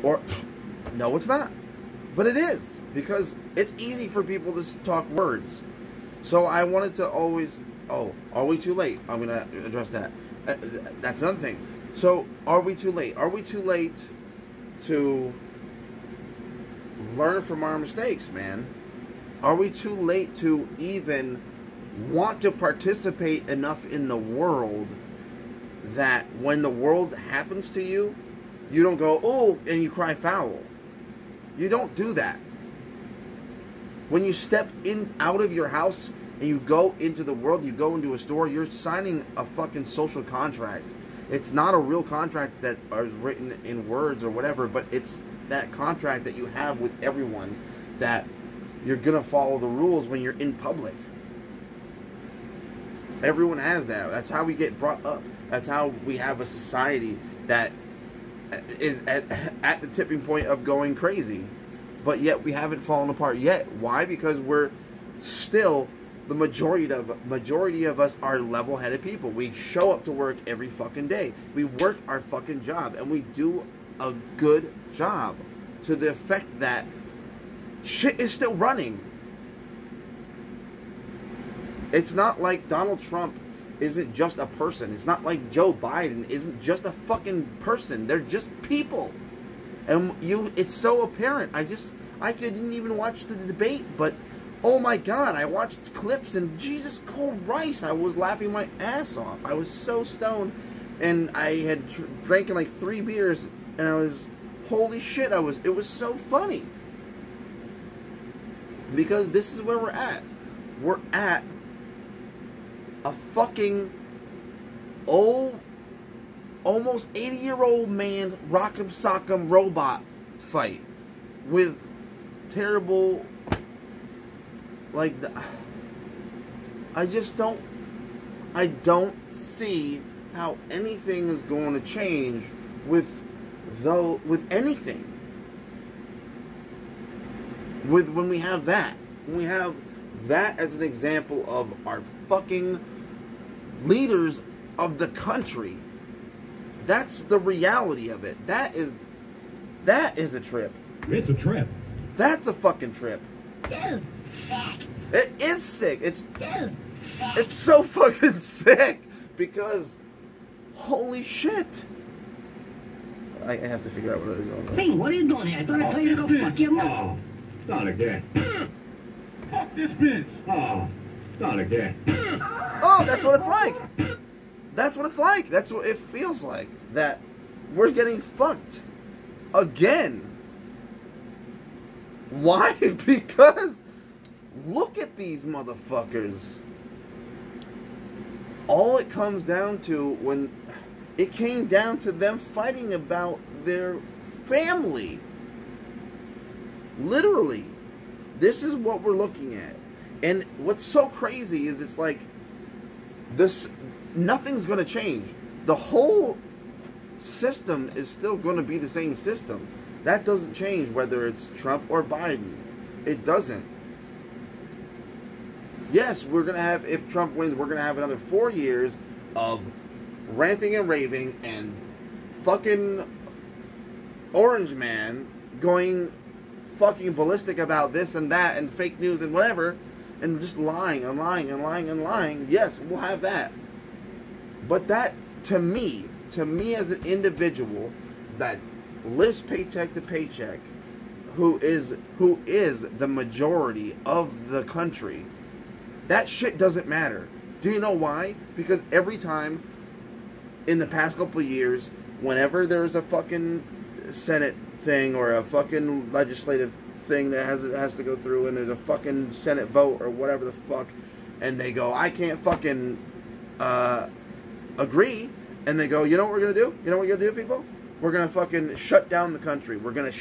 Or, no, it's not. But it is. Because it's easy for people to talk words. So I wanted to always... Oh, are we too late? I'm going to address that. That's another thing. So, are we too late? Are we too late to learn from our mistakes, man? Are we too late to even want to participate enough in the world that when the world happens to you, you don't go, oh, and you cry foul? You don't do that. When you step out of your house and you go into the world, you go into a store, you're signing a fucking social contract. It's not a real contract that is written in words or whatever, but it's that contract that you have with everyone that you're going to follow the rules when you're in public. Everyone has that. That's how we get brought up. That's how we have a society that is at the tipping point of going crazy. But yet we haven't fallen apart yet. Why? Because we're still... The majority of us are level-headed people. We show up to work every fucking day. We work our fucking job, and we do a good job to the effect that shit is still running. It's not like Donald Trump isn't just a person. It's not like Joe Biden isn't just a fucking person. They're just people. And it's so apparent. I couldn't even watch the debate, but oh my God, I watched clips and Jesus Christ, I was laughing my ass off. I was so stoned, and I had drank like 3 beers, and I was, holy shit, it was so funny. Because this is where we're at. We're at a fucking old, almost 80-year-old man, rock'em sock'em robot fight with terrible... Like, I don't see how anything is going to change with anything. When we have that. When we have that as an example of our fucking leaders of the country. That's the reality of it. That is a trip. It's a trip. That's a fucking trip. Dude, sick. It is sick. Dude, sick. It's so fucking sick because holy shit. I have to figure out what is going on. Hey, what are you doing here? I thought I told you to go fuck your mom. Oh, not again. Fuck this bitch. Oh, not again. Oh, that's what it's like. That's what it's like. That's what it feels like. That we're getting fucked again. Why? Because look at these motherfuckers. All it comes down to when it came down to them fighting about their family. Literally. This is what we're looking at. And what's so crazy is it's like nothing's going to change. The whole system is still going to be the same system. That doesn't change whether it's Trump or Biden. It doesn't. Yes, we're going to have, if Trump wins, we're going to have another 4 years of ranting and raving and fucking Orange Man going fucking ballistic about this and that and fake news and whatever and just lying and lying and lying and lying. Yes, we'll have that. But that, to me as an individual that lives paycheck to paycheck, who is the majority of the country, that shit doesn't matter. Do you know why? Because every time in the past couple of years, whenever there's a fucking Senate thing or a fucking legislative thing that has to go through, and there's a fucking Senate vote or whatever the fuck, and they go, I can't fucking agree, and they go, you know what we're gonna do? You know what we're gonna do, people? We're gonna fucking shut down the country. We're gonna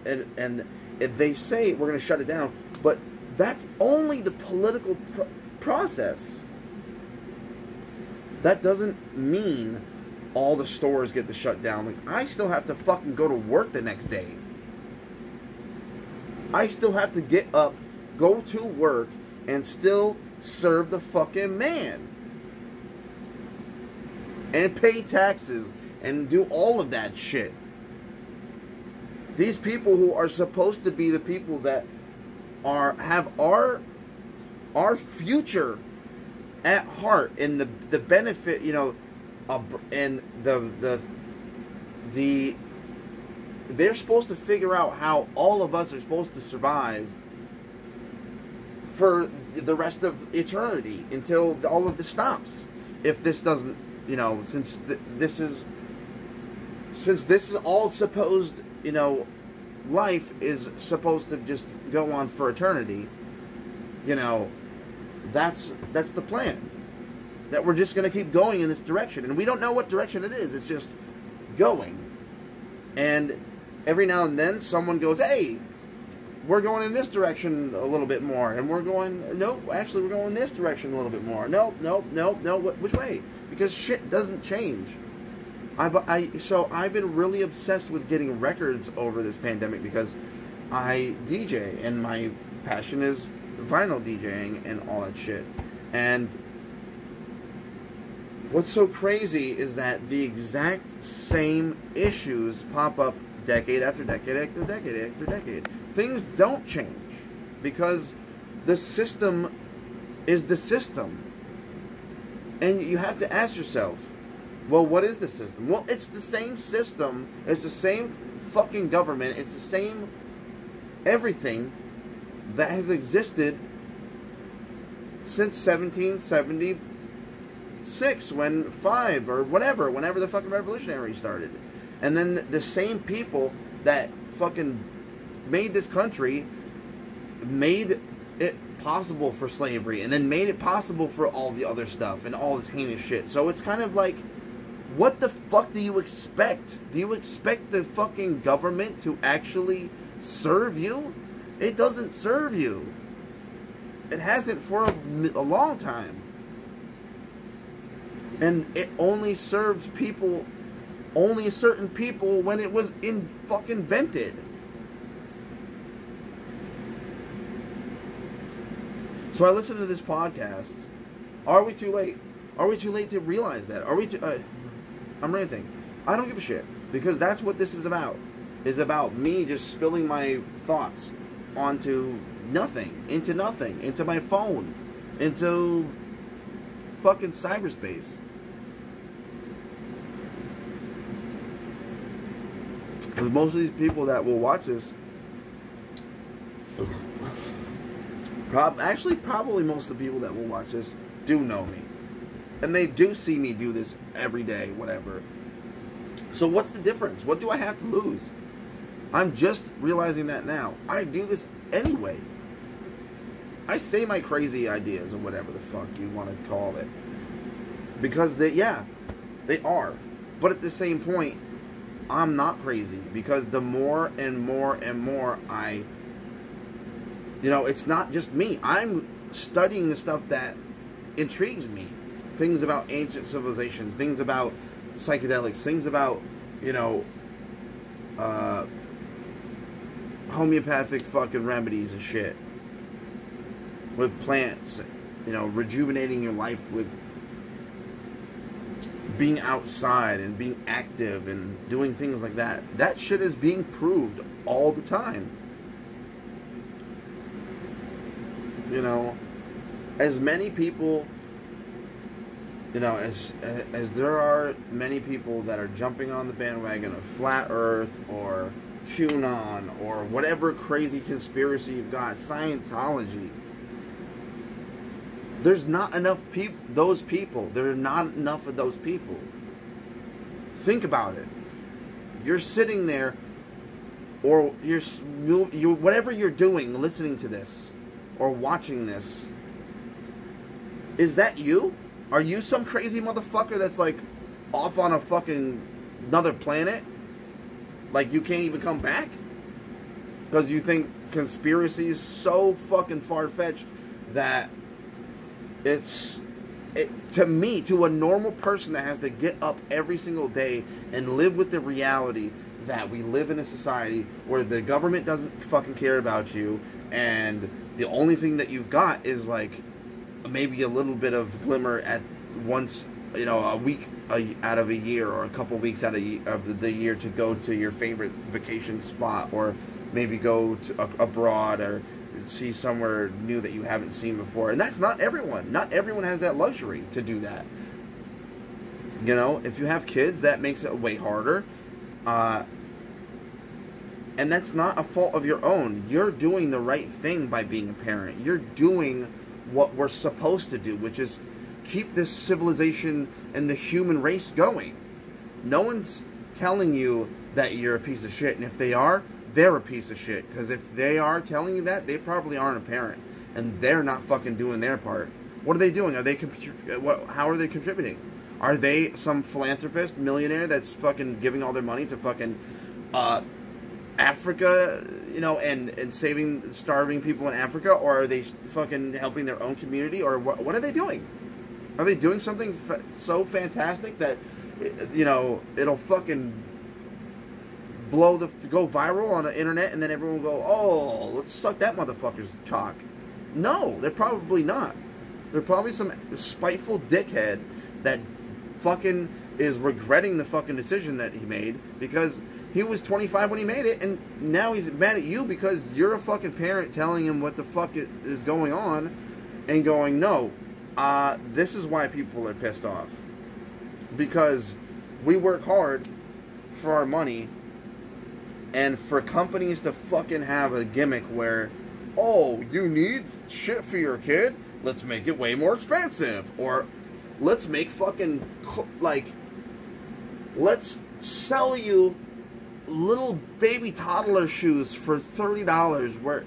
and if they say we're gonna shut it down, but that's only the political process. That doesn't mean all the stores get to shut down. Like, I still have to fucking go to work the next day. I still have to get up, go to work, and still serve the fucking man. And pay taxes and do all of that shit. These people who are supposed to be the people that have our future at heart, and the benefit, and they're supposed to figure out how all of us are supposed to survive for the rest of eternity until all of this stops. If this doesn't, since this is all supposed, life is supposed to just go on for eternity, that's the plan. That we're just going to keep going in this direction. And we don't know what direction it is. It's just going. And every now and then someone goes, hey, we're going in this direction a little bit more. And we're going, nope, actually we're going in this direction a little bit more. Nope, which way? Because shit doesn't change. So I've been really obsessed with getting records over this pandemic because I DJ and my passion is vinyl DJing and all that shit. And what's so crazy is that the exact same issues pop up decade after decade after decade after decade. Things don't change because the system is the system. And you have to ask yourself, well, what is the system? Well, it's the same system. It's the same fucking government. It's the same everything that has existed since 1776, whenever the fucking revolutionary started. And then the same people that fucking made this country made it possible for slavery, and then made it possible for all the other stuff and all this heinous shit. So it's kind of like, what the fuck do you expect? Do you expect the fucking government to actually serve you? It doesn't serve you. It hasn't for a long time. And it only serves people, only certain people when it was fucking invented. So I listened to this podcast. Are we too late? Are we too late to realize that? Are we too... I'm ranting. I don't give a shit. Because that's what this is about. Is about me just spilling my thoughts onto nothing. Into my phone. Into fucking cyberspace. Because most of these people that will watch this... Probably most of the people that will watch this do know me. And they do see me do this every day, whatever. So what's the difference? What do I have to lose? I'm just realizing that now. I do this anyway. I say my crazy ideas or whatever the fuck you want to call it. Because they are. But at the same point, I'm not crazy. Because the more and more and more it's not just me. I'm studying the stuff that intrigues me. Things about ancient civilizations, things about psychedelics, things about, homeopathic fucking remedies and shit. With plants, rejuvenating your life with being outside and being active and doing things like that. That shit is being proved all the time. As many people... as there are many people that are jumping on the bandwagon of Flat Earth or QAnon or whatever crazy conspiracy you've got, Scientology, there's not enough people, there are not enough of those people. Think about it. You're sitting there, or you're whatever you're doing, listening to this, or watching this, is that you? Are you some crazy motherfucker that's like off on a fucking another planet? Like you can't even come back? Because you think conspiracy is so fucking far-fetched that to me, to a normal person that has to get up every single day and live with the reality that we live in a society where the government doesn't fucking care about you, and the only thing that you've got is like maybe a little bit of glimmer at once you know, a week out of a year or a couple weeks out of the year to go to your favorite vacation spot, or maybe go to abroad or see somewhere new that you haven't seen before. And that's not everyone. Not everyone has that luxury to do that. You know, if you have kids, that makes it way harder. And that's not a fault of your own. You're doing the right thing by being a parent. You're doing what we're supposed to do, which is keep this civilization and the human race going. No one's telling you that you're a piece of shit, and if they are, they're a piece of shit. Because if they are telling you that, they probably aren't a parent, and they're not fucking doing their part. What are they doing? Are they how are they contributing? Are they some philanthropist, millionaire that's fucking giving all their money to fucking Africa, you know, and saving starving people in Africa? Or are they fucking helping their own community? Or what are they doing? Are they doing something so fantastic that, you know, it'll fucking go viral on the internet, and then everyone will go, oh, let's suck that motherfucker's cock? No, they're probably not. They're probably some spiteful dickhead that fucking is regretting the fucking decision that he made, because he was 25 when he made it, and now he's mad at you because you're a fucking parent telling him what the fuck is going on, and going, no, this is why people are pissed off. Because we work hard for our money, and for companies to fucking have a gimmick where, oh, you need shit for your kid? Let's make it way more expensive. Or let's make fucking, like, let's sell you little baby toddler shoes for $30 where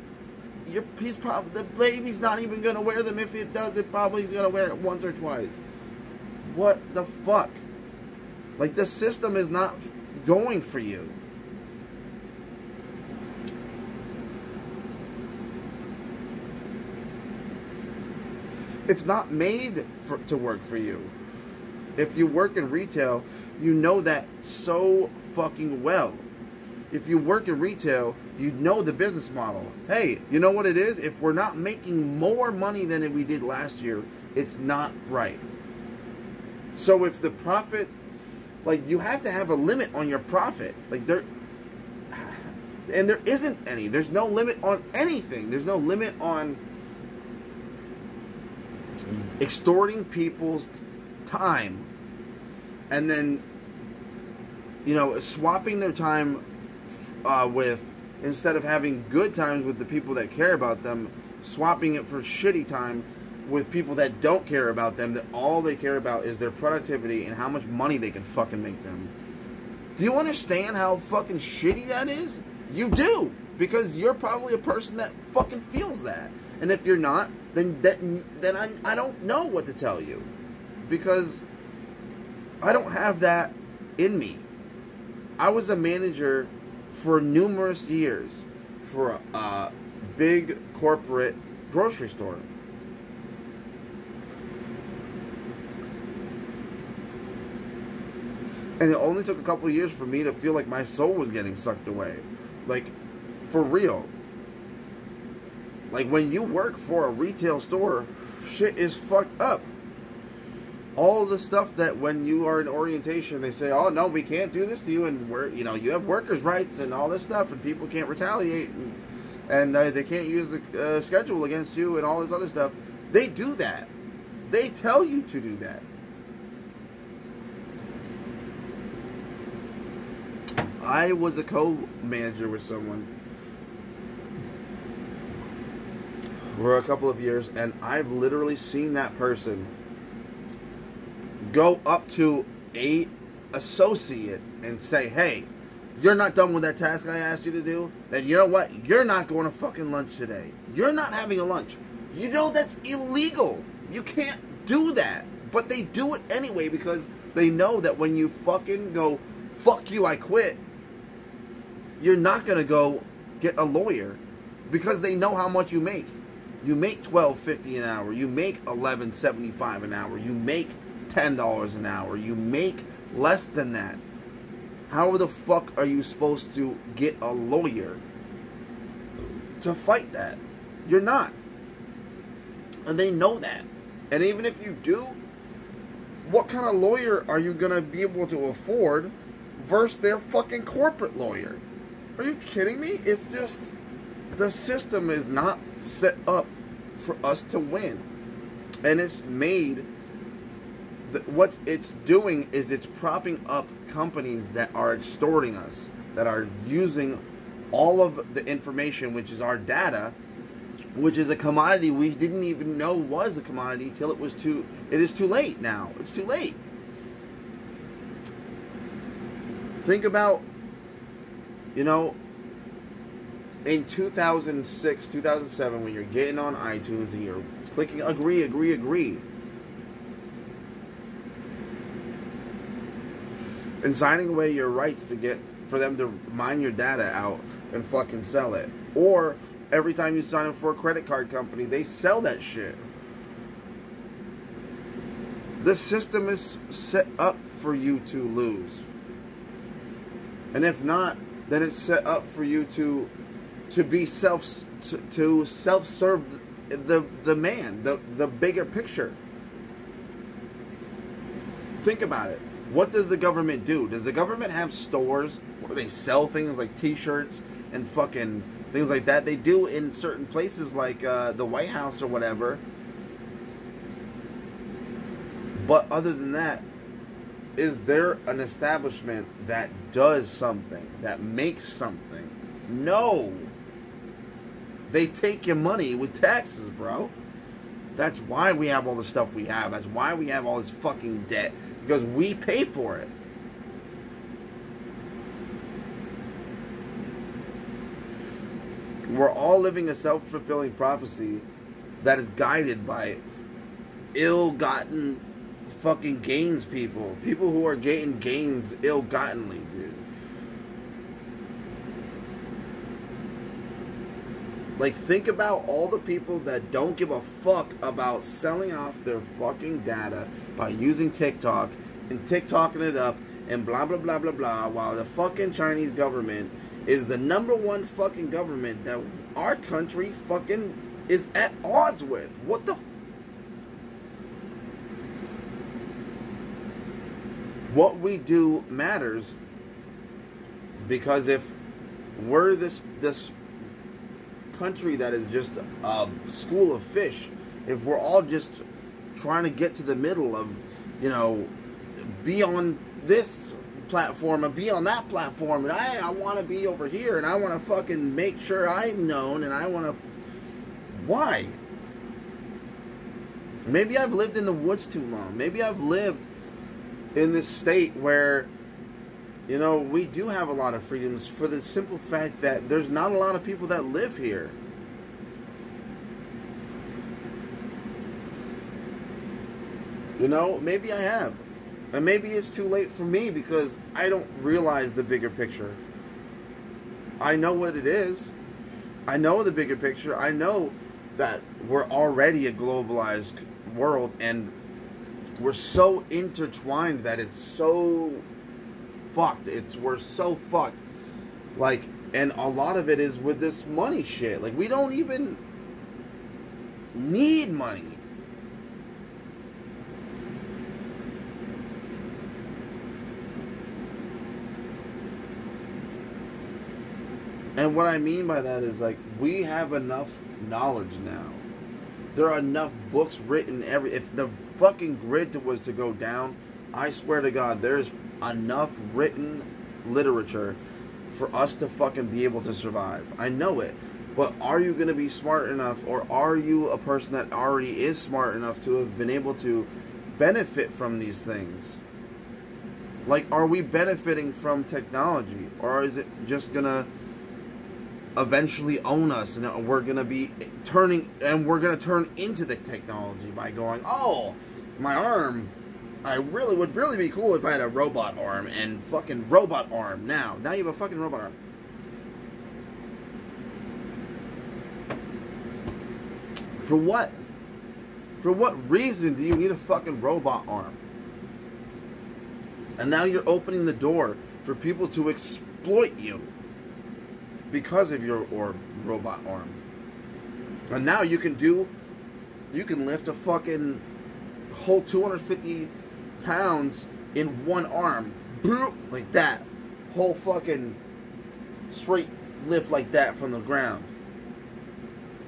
the baby's not even going to wear them. If it does, it probably is going to wear it once or twice. What the fuck? Like, the system is not going for you. It's not made to work for you. If you work in retail, you know that so fucking well. If you work in retail, you know the business model. Hey, you know what it is? If we're not making more money than we did last year, it's not right. So if the profit, like, you have to have a limit on your profit. Like, there isn't any. There's no limit on anything. There's no limit on extorting people's time, and then, you know, swapping their time with, instead of having good times with the people that care about them, swapping it for shitty time with people that don't care about them, that all they care about is their productivity and how much money they can fucking make them. Do you understand how fucking shitty that is? You do, because you're probably a person that fucking feels that. And if you're not, then I don't know what to tell you, because I don't have that in me. I was a manager for numerous years for a big corporate grocery store. And it only took a couple of years for me to feel like my soul was getting sucked away. Like, for real. Like, when you work for a retail store, shit is fucked up. All the stuff that when you are in orientation, they say, oh, no, we can't do this to you, and you know, you have workers' rights and all this stuff, and people can't retaliate, and they can't use the schedule against you and all this other stuff. They do that. They tell you to do that. I was a co-manager with someone for a couple of years, and I've literally seen that person go up to a associate and say, hey, you're not done with that task I asked you to do? Then you know what? You're not going to fucking lunch today. You're not having a lunch. You know that's illegal. You can't do that. But they do it anyway because they know that when you fucking go, fuck you, I quit, you're not going to go get a lawyer because they know how much you make. You make $12.50 an hour. You make $11.75 an hour. You make $10 an hour. You make less than that. How the fuck are you supposed to get a lawyer to fight that? You're not. And they know that. And even if you do, what kind of lawyer are you gonna be able to afford versus their fucking corporate lawyer? Are you kidding me? It's just, the system is not set up for us to win. And it's made, what it's doing is it's propping up companies that are extorting us, that are using all of the information, which is our data, which is a commodity we didn't even know was a commodity till it is too late now. It's too late. Think about, you know, in 2006, 2007, when you're getting on iTunes and you're clicking agree, and signing away your rights for them to mine your data out and fucking sell it. Or every time you sign up for a credit card company, they sell that shit. The system is set up for you to lose. And if not, then it's set up for you to be self-serve the man, the bigger picture. Think about it. What does the government do? Does the government have stores where they sell things like t-shirts and fucking things like that? They do in certain places like the White House or whatever. But other than that, is there an establishment that does something, that makes something? No. They take your money with taxes, bro. That's why we have all the stuff we have. That's why we have all this fucking debt. Because we pay for it. We're all living a self-fulfilling prophecy that is guided by ill-gotten fucking gains people. People who are getting gains ill-gottenly, dude. Like, think about all the people that don't give a fuck about selling off their fucking data by using TikTok and TikToking it up and blah, blah, blah, blah, blah, while the fucking Chinese government is the #1 fucking government that our country fucking is at odds with. What the... What we do matters, because if we're this country that is just a school of fish, if we're all just trying to get to the middle of, you know, be on this platform and be on that platform, and I want to be over here, and I want to fucking make sure I'm known, and I want to... Why? Maybe I've lived in the woods too long. Maybe I've lived in this state where, you know, we do have a lot of freedoms, for the simple fact that there's not a lot of people that live here. You know, maybe I have. And maybe it's too late for me because I don't realize the bigger picture. I know what it is. I know the bigger picture. I know that we're already a globalized world, and we're so intertwined that it's so fucked. We're so fucked. Like, and a lot of it is with this money shit. Like, we don't even need money. And what I mean by that is, like, we have enough knowledge now. There are enough books written if the fucking grid was to go down, I swear to God, there's enough written literature for us to fucking be able to survive. I know it. But are you going to be smart enough, or are you a person that already is smart enough to have been able to benefit from these things? Like, are we benefiting from technology, or is it just going to eventually own us, and we're going to be turning, and we're going to turn into the technology by going, oh, my arm, would really be cool if I had a robot arm, and fucking robot arm now. Now you have a fucking robot arm. For what? For what reason do you need a fucking robot arm? And now you're opening the door for people to exploit you because of your robot arm. And now you can lift a fucking whole 250 pounds in one arm, like that, whole fucking straight lift like that from the ground.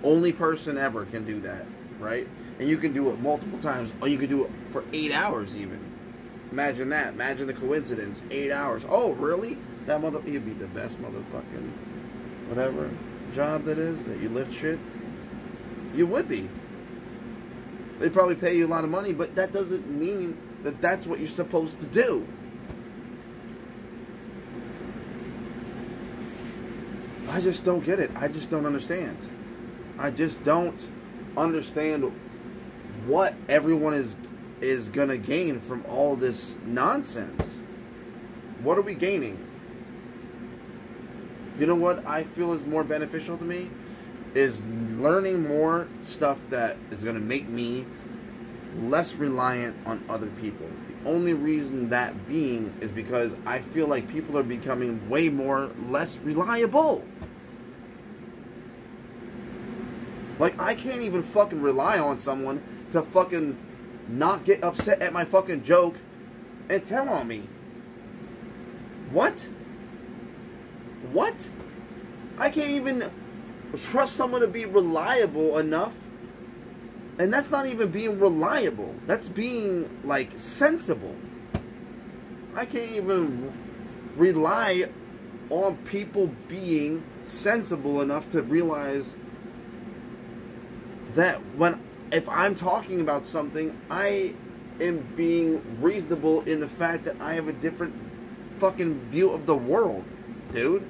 Only person ever can do that, right? And you can do it multiple times, or you can do it for 8 hours even. Imagine that. Imagine the coincidence. 8 hours. Oh, really? That he'd be the best motherfucking whatever job that is, that you lift shit. You would be. They'd probably pay you a lot of money, but that doesn't mean that that's what you're supposed to do. I just don't get it. I just don't understand. I just don't understand what everyone is gonna gain from all this nonsense. What are we gaining? You know what I feel is more beneficial to me? Is learning more stuff that is gonna make me less reliant on other people. The only reason that being is because I feel like people are becoming way more less reliable. Like, I can't even fucking rely on someone to fucking not get upset at my fucking joke and tell on me. What? What? I can't even trust someone to be reliable enough. And that's not even being reliable. That's being, like, sensible. I can't even rely on people being sensible enough to realize that if I'm talking about something, I am being reasonable in the fact that I have a different fucking view of the world, dude.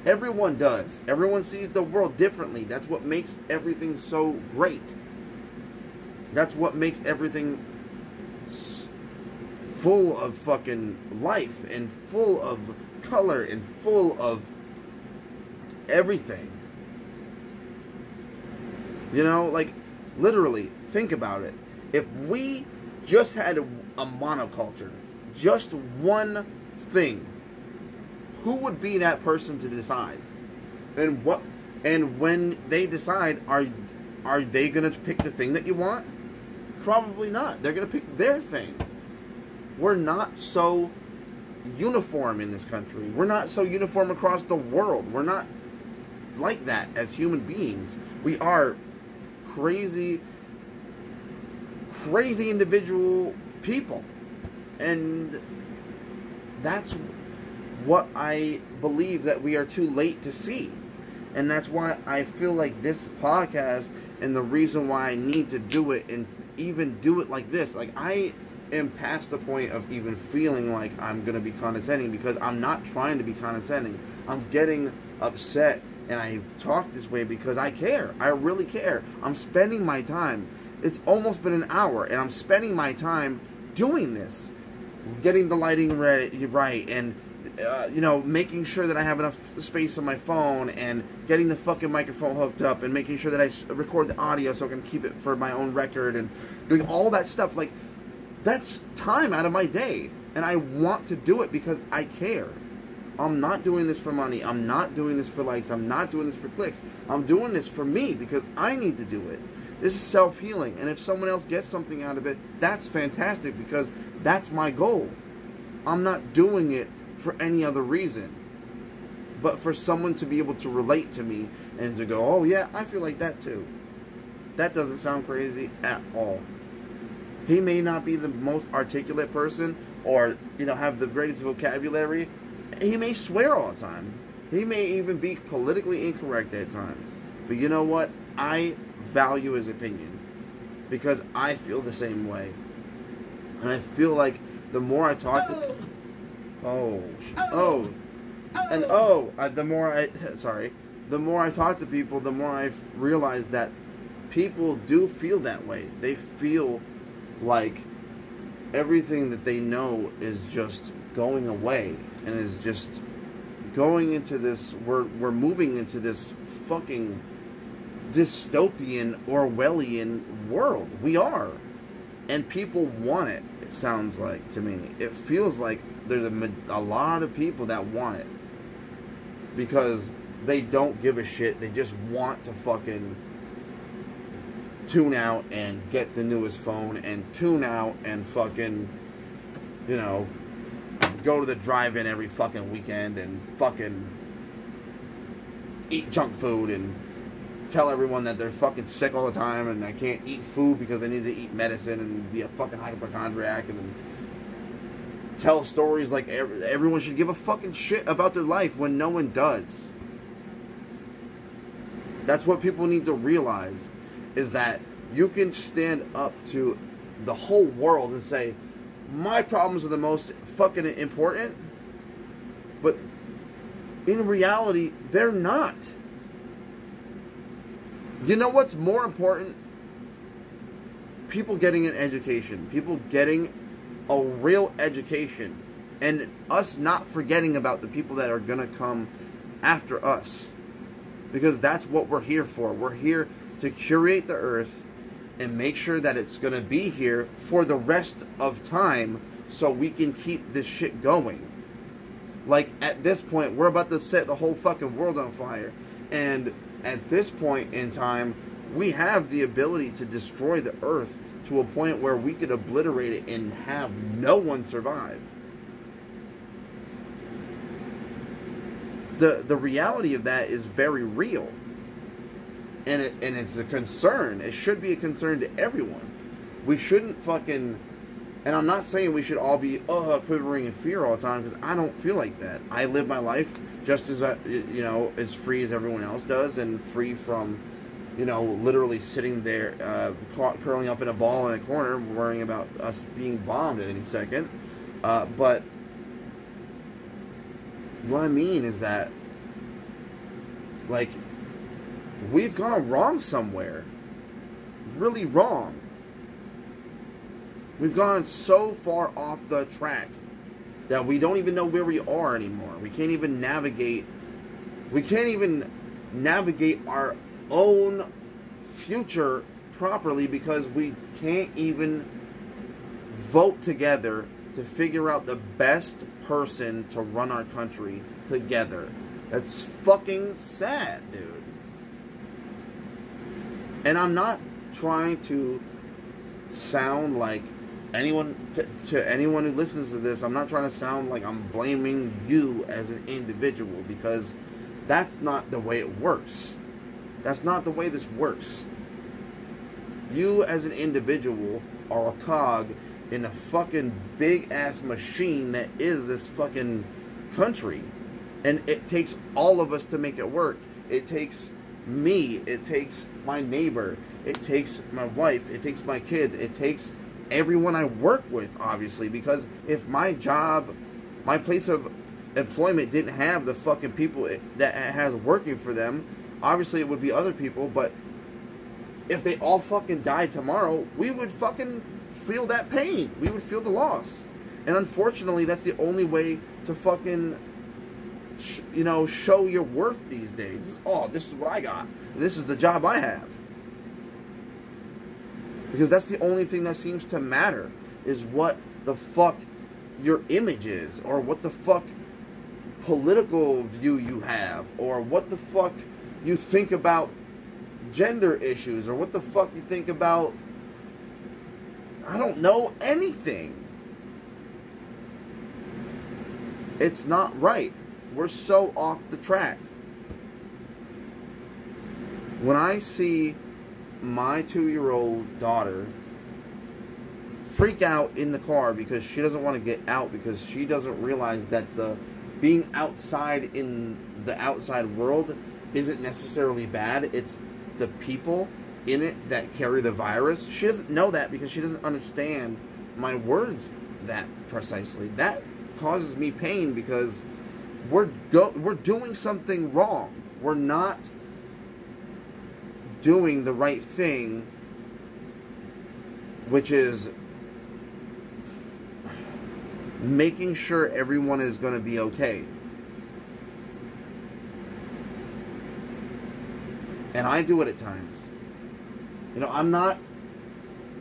Everyone does. Everyone sees the world differently. That's what makes everything so great. That's what makes everything full of fucking life and full of color and full of everything. You know, like, literally, think about it. If we just had a monoculture, just one thing, who would be that person to decide? And what? And when they decide, are they gonna pick the thing that you want? Probably not. They're gonna pick their thing. We're not so uniform in this country. We're not so uniform across the world. We're not like that as human beings. We are crazy individual people, and that's what I believe that we are too late to see. And that's why I feel like this podcast, and the reason why I need to do it, and even do it like this, like, I am past the point of even feeling like I'm gonna be condescending, because I'm not trying to be condescending. I'm getting upset, and I talk this way because I care. I really care. I'm spending my time. It's almost been an hour, and I'm spending my time doing this. Getting the lighting right, and, you know, making sure that I have enough space on my phone, and getting the fucking microphone hooked up, and making sure that I record the audio so I can keep it for my own record, and doing all that stuff. Like, that's time out of my day, and I want to do it because I care. I'm not doing this for money. I'm not doing this for likes. I'm not doing this for clicks. I'm doing this for me because I need to do it. This is self-healing. And if someone else gets something out of it, that's fantastic, because that's my goal. I'm not doing it for any other reason, but for someone to be able to relate to me and to go, oh yeah, I feel like that too. That doesn't sound crazy at all. He may not be the most articulate person, or, you know, have the greatest vocabulary. He may swear all the time. He may even be politically incorrect at times. But you know what? I value his opinion, because I feel the same way. And I feel like the more I talk to... the more I talk to people, the more I realize that people do feel that way. They feel like everything that they know is just going away, and is just going into this, we're moving into this fucking dystopian Orwellian world. We are. And people want it, it sounds like to me. It feels like there's a lot of people that want it, because they don't give a shit. They just want to fucking tune out and get the newest phone and tune out and fucking, you know, go to the drive-in every fucking weekend and fucking eat junk food and tell everyone that they're fucking sick all the time and they can't eat food because they need to eat medicine and be a fucking hypochondriac, and then tell stories like everyone should give a fucking shit about their life when no one does. That's what people need to realize, is that you can stand up to the whole world and say, my problems are the most fucking important, but in reality, they're not. You know what's more important? People getting an education. People getting a real education. And us not forgetting about the people that are going to come after us. Because that's what we're here for. We're here to curate the earth and make sure that it's going to be here for the rest of time so we can keep this shit going. Like, at this point, we're about to set the whole fucking world on fire. And at this point in time, we have the ability to destroy the earth to a point where we could obliterate it and have no one survive. The reality of that is very real. And it's a concern. It should be a concern to everyone. We shouldn't fucking... And I'm not saying we should all be quivering in fear all the time, because I don't feel like that. I live my life just as, you know, as free as everyone else does, and free from, you know, literally sitting there, curling up in a ball in a corner, worrying about us being bombed at any second. But what I mean is that, like, we've gone wrong somewhere. Really wrong. We've gone so far off the track that we don't even know where we are anymore. We can't even navigate. We can't even navigate our own future properly because we can't even vote together to figure out the best person to run our country together. That's fucking sad, dude. And I'm not trying to sound like anyone, to anyone who listens to this, I'm not trying to sound like I'm blaming you as an individual, because that's not the way it works. That's not the way this works. You as an individual are a cog in a fucking big ass machine that is this fucking country. And it takes all of us to make it work. It takes me, it takes my neighbor, it takes my wife, it takes my kids, it takes everyone I work with, obviously, because if my job, my place of employment didn't have the fucking people that it has working for them, obviously it would be other people, but if they all fucking died tomorrow, we would fucking feel that pain. We would feel the loss. And unfortunately, that's the only way to fucking, you know, show your worth these days. Oh, this is what I got. This is the job I have. Because that's the only thing that seems to matter, is what the fuck your image is, or what the fuck political view you have, or what the fuck you think about gender issues, or what the fuck you think about, I don't know, anything. It's not right. We're so off the track. When I see my 2-year-old daughter freak out in the car because she doesn't want to get out, because she doesn't realize that the being outside in the outside world isn't necessarily bad. It's the people in it that carry the virus. She doesn't know that because she doesn't understand my words that precisely. That causes me pain, because we're doing something wrong. We're not doing the right thing, which is making sure everyone is going to be okay. And I do it at times. You know,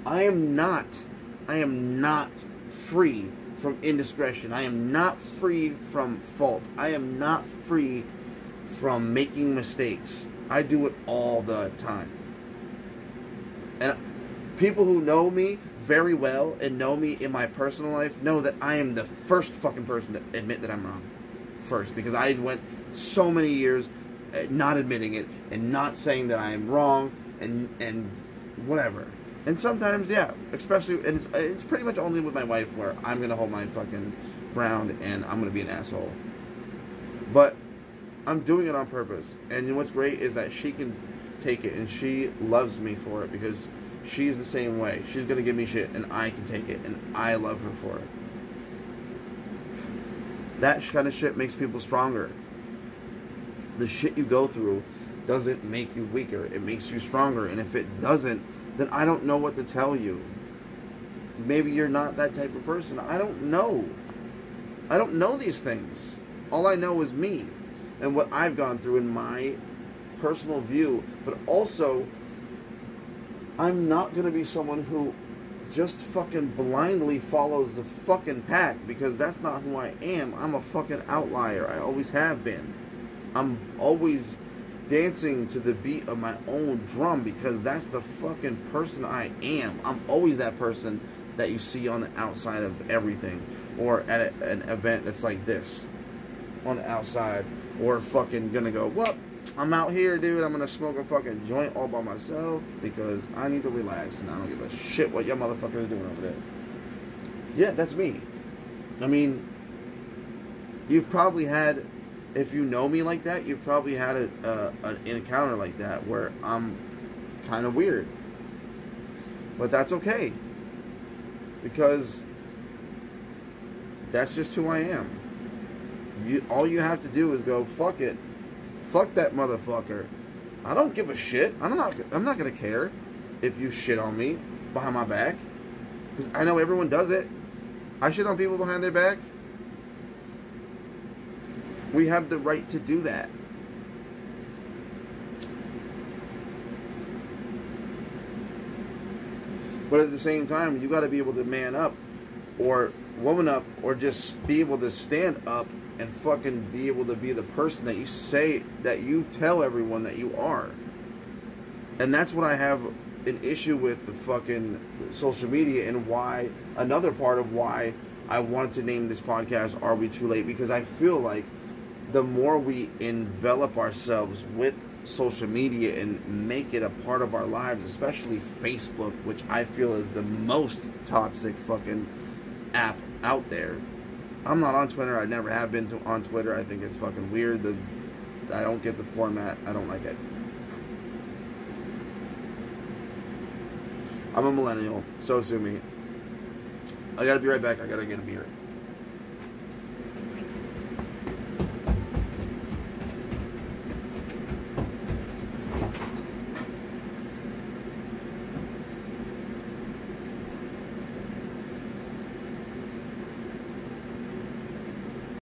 I am not free from indiscretion. I am not free from fault. I am not free from making mistakes. I do it all the time. And people who know me very well and know me in my personal life know that I am the first fucking person to admit that I'm wrong. First, because I went so many years not admitting it and not saying that I am wrong and whatever. And sometimes, yeah, especially, and it's pretty much only with my wife where I'm gonna hold my fucking ground and I'm gonna be an asshole. But I'm doing it on purpose. And what's great is that she can take it and she loves me for it because she's the same way. She's gonna give me shit and I can take it and I love her for it. That kind of shit makes people stronger. The shit you go through doesn't make you weaker. It makes you stronger. And if it doesn't, then I don't know what to tell you. Maybe you're not that type of person. I don't know. I don't know these things. All I know is me and what I've gone through in my personal view. But also, I'm not going to be someone who just fucking blindly follows the fucking pack, because that's not who I am. I'm a fucking outlier. I always have been. I'm always dancing to the beat of my own drum because that's the fucking person I am. I'm always that person that you see on the outside of everything, or at an event that's like this on the outside, or fucking gonna go, well, I'm out here, dude, I'm gonna smoke a fucking joint all by myself because I need to relax and I don't give a shit what your motherfucker is doing over there. Yeah, that's me. I mean, you've probably had, if you know me like that, you've probably had an encounter like that where I'm kind of weird. But that's okay. Because that's just who I am. All you have to do is go, fuck it. Fuck that motherfucker. I don't give a shit. I'm not going to care if you shit on me behind my back. Because I know everyone does it. I shit on people behind their back. We have the right to do that. But at the same time, you got to be able to man up or woman up or just be able to stand up and fucking be able to be the person that you say, that you tell everyone that you are. And that's what I have an issue with the fucking social media, and why, another part of why I wanted to name this podcast Are We Too Late? Because I feel like the more we envelop ourselves with social media and make it a part of our lives, especially Facebook, which I feel is the most toxic fucking app out there. I'm not on Twitter. I never have been on Twitter. I think it's fucking weird. I don't get the format. I don't like it. I'm a millennial, so sue me. I gotta be right back. I gotta get a beer.